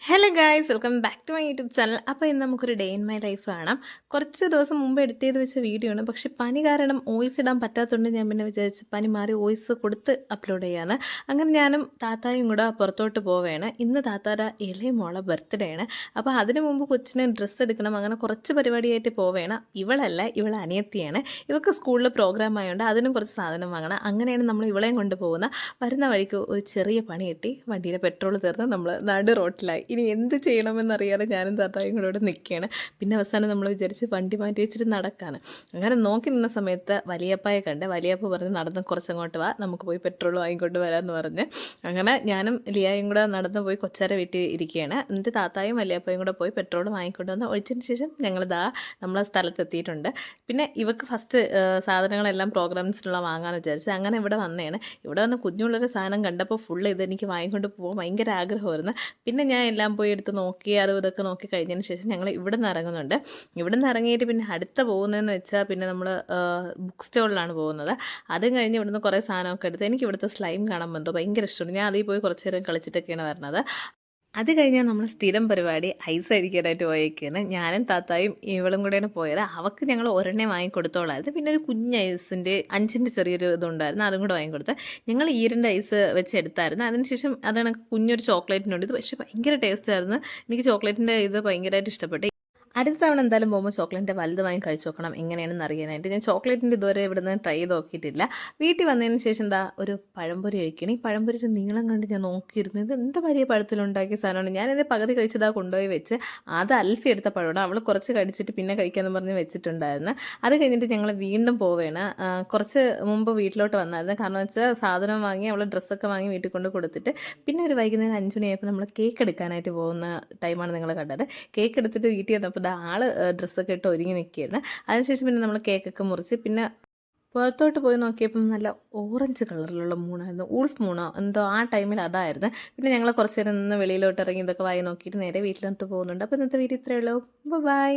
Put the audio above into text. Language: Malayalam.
Hello guys, welcome back to my YouTube channel. അപ്പോൾ ഇന്ന് നമുക്കൊരു ഡേ ഇൻ മൈ ലൈഫ് കാണാം. കുറച്ച് ദിവസം മുമ്പ് എഡിറ്റ് വെച്ച വീഡിയോ ആണ്. പക്ഷേ പനി കാരണം വോയിസ് ഇടാൻ പറ്റാത്തതുകൊണ്ട് ഞാൻ പിന്നെ വിചാരിച്ച് പനി മാറി വോയിസ് കൊടുത്ത് അപ്ലോഡ് ചെയ്യാന്ന്. അങ്ങനെ ഞാനും താത്തായും കൂടെ പുറത്തോട്ട് പോവുകയാണ്. ഇന്ന് താത്തായുടെ ഇളയ മോളെ ബർത്ത്ഡേ ആണ്. അപ്പോൾ അതിന് മുമ്പ് കൊച്ചിന് ഡ്രസ്സ് എടുക്കണം. അങ്ങനെ കുറച്ച് പരിപാടിയായിട്ട് പോവുകയാണ്. ഇവളെ അനിയത്തിയാണ്. ഇവൾക്ക് സ്കൂളിൽ പ്രോഗ്രാം ആയതുകൊണ്ട് അതിനും കുറച്ച് സാധനം വാങ്ങണം. അങ്ങനെയാണ് നമ്മൾ ഇവളെയും കൊണ്ടുപോകുന്നത്. വരുന്ന വഴിക്ക് ഒരു ചെറിയ പണി കിട്ടി. വണ്ടിയുടെ പെട്രോൾ തീർന്ന് നമ്മൾ നടു റോട്ടിലായി. ഇനി എന്ത് ചെയ്യണമെന്നറിയാതെ ഞാനും താത്തായും കൂടെ ഇവിടെ നിൽക്കുകയാണ്. പിന്നെ അവസാനം നമ്മൾ വിചാരിച്ച് വണ്ടി മാറ്റി വെച്ചിട്ട് നടക്കാണ്. അങ്ങനെ നോക്കി നിന്ന സമയത്ത് വലിയപ്പയെ കണ്ട്. വലിയപ്പ പറഞ്ഞ് നടന്ന് കുറച്ചങ്ങോട്ട് വാ, നമുക്ക് പോയി പെട്രോൾ വാങ്ങിക്കൊണ്ട് വരാമെന്ന് പറഞ്ഞ് അങ്ങനെ ഞാനും ലിയായും കൂടെ നടന്ന് പോയി കൊച്ചാരെ വീട്ടിൽ ഇരിക്കുകയാണ്. എന്നിട്ട് താത്തായും വലിയപ്പയും കൂടെ പോയി പെട്രോൾ വാങ്ങിക്കൊണ്ട് വന്ന് ഒഴിച്ചതിന് ശേഷം ഞങ്ങളിതാ നമ്മളെ സ്ഥലത്തെത്തിയിട്ടുണ്ട്. പിന്നെ ഇവക്ക് ഫസ്റ്റ് സാധനങ്ങളെല്ലാം പ്രോഗ്രാംസിനുള്ള വാങ്ങാമെന്ന് വിചാരിച്ച് അങ്ങനെ ഇവിടെ വന്നതാണ്. ഇവിടെ വന്ന് കുഞ്ഞുള്ളൊരു സാധനം കണ്ടപ്പോൾ ഫുള്ള് ഇതെനിക്ക് വാങ്ങിക്കൊണ്ട് പോകാൻ ഭയങ്കര ആഗ്രഹമായിരുന്നു. പിന്നെ ഞാൻ എല്ലാം പോയി എടുത്ത് നോക്കി അതും ഇതൊക്കെ നോക്കി കഴിഞ്ഞതിന് ശേഷം ഞങ്ങൾ ഇവിടെ നിന്ന് ഇറങ്ങുന്നുണ്ട്. ഇവിടെ നിന്ന് ഇറങ്ങിയിട്ട് പിന്നെ അടുത്ത പോകുന്നതെന്ന് വെച്ചാൽ പിന്നെ നമ്മൾ ബുക്ക് സ്റ്റോളിലാണ് പോകുന്നത്. അതും കഴിഞ്ഞ് ഇവിടുന്ന് കുറേ സാധനമൊക്കെ എടുത്ത് എനിക്ക് ഇവിടുത്തെ സ്ലൈം കാണാൻ എന്തോ ഭയങ്കര ഇഷ്ടമാണ്. ഞാൻ അതിൽ പോയി കുറച്ച് നേരം കളിച്ചിട്ടൊക്കെയാണ് വരുന്നത്. അത് കഴിഞ്ഞാൽ നമ്മൾ സ്ഥിരം പരിപാടി ഐസ് അടിക്കാനായിട്ട് പോയേക്കാണ്. ഞാനും താത്തായും ഇവളും കൂടെയാണ് പോയത്. അവൾക്ക് ഞങ്ങൾ ഒരെണ്ണേ വാങ്ങിക്കൊടുത്തോളായിരുന്നു. പിന്നെ ഒരു കുഞ്ഞ് ഐസിൻ്റെ 5ൻ്റെ ചെറിയൊരു ഇതുണ്ടായിരുന്നു, അതും കൂടെ വാങ്ങിക്കൊടുത്ത് ഞങ്ങൾ ഈ 2 ഐസ് വെച്ച് എടുത്തായിരുന്നു. അതിനുശേഷം അതാണ് കുഞ്ഞൊരു ചോക്ലേറ്റിനുണ്ട്. ഇത് പക്ഷേ ഭയങ്കര ടേസ്റ്റായിരുന്നു. എനിക്ക് ചോക്ലേറ്റിൻ്റെ ഇത് ഭയങ്കരമായിട്ട് ഇഷ്ടപ്പെട്ടു. അടുത്ത തവണ എന്തായാലും പോകുമ്പോൾ ചോക്ലേറ്റിൻ്റെ വലുത് വാങ്ങി കഴിച്ച് നോക്കണം എങ്ങനെയാണെന്ന് അറിയാനായിട്ട്. ഞാൻ ചോക്ലേറ്റിൻ്റെ ഇതുവരെ ഇവിടുന്ന് ട്രൈ ചെയ്ത് നോക്കിയിട്ടില്ല. വീട്ടിൽ വന്നതിന് ശേഷം എന്താ ഒരു പഴംപൊരി കഴിക്കണം. ഈ പഴംപൊരിയുടെ നീളം കണ്ട് ഞാൻ നോക്കിയിരുന്നു. ഇത് എന്ത് വലിയ പഴത്തിലുണ്ടാക്കിയ സാധനമാണ്. ഞാനിത് പകുതി കഴിച്ചതാ കൊണ്ടുപോയി വെച്ച്. അത് അൽഫി എടുത്ത പഴമാണ്. അവൾ കുറച്ച് കഴിച്ചിട്ട് പിന്നെ കഴിക്കാമെന്ന് പറഞ്ഞ് വെച്ചിട്ടുണ്ടായിരുന്നു. അത് കഴിഞ്ഞിട്ട് ഞങ്ങൾ വീണ്ടും പോവുകയാണ്. കുറച്ച് മുമ്പ് വീട്ടിലോട്ട് വന്നായിരുന്നു. കാരണം വെച്ചാൽ സാധനം വാങ്ങി അവൾ ഡ്രസ്സൊക്കെ വാങ്ങി വീട്ടിൽ കൊണ്ട് കൊടുത്തിട്ട് പിന്നെ ഒരു വൈകുന്നേരം 5 മണിയായപ്പോൾ നമ്മൾ കേക്ക് എടുക്കാനായിട്ട് പോകുന്ന ടൈമാണ് നിങ്ങൾ കണ്ടത്. കേക്ക് എടുത്തിട്ട് വീട്ടിൽ വന്നപ്പോൾ ആള് ഡ്രസ്സൊക്കെ ഇട്ട് ഒരുങ്ങി നിൽക്കുകയായിരുന്നു. അതിനുശേഷം പിന്നെ നമ്മൾ കേക്കൊക്കെ മുറിച്ച് പിന്നെ പുറത്തോട്ട് പോയി നോക്കിയപ്പം നല്ല ഓറഞ്ച് കളറിലുള്ള മൂണായിരുന്നു. ഉൾഫ് മൂണോ എന്തോ ആ ടൈമിൽ അതായിരുന്നു. പിന്നെ ഞങ്ങൾ കുറച്ച് നേരം നിന്ന് വെളിയിലോട്ട് ഇറങ്ങി ഇതൊക്കെ വായി നോക്കിയിട്ട് നേരെ വീട്ടിലോട്ട് പോകുന്നുണ്ട്. അപ്പോൾ ഇന്നത്തെ വീഡിയോ ഇത്രയേ ഉള്ളൂ. ബൈ.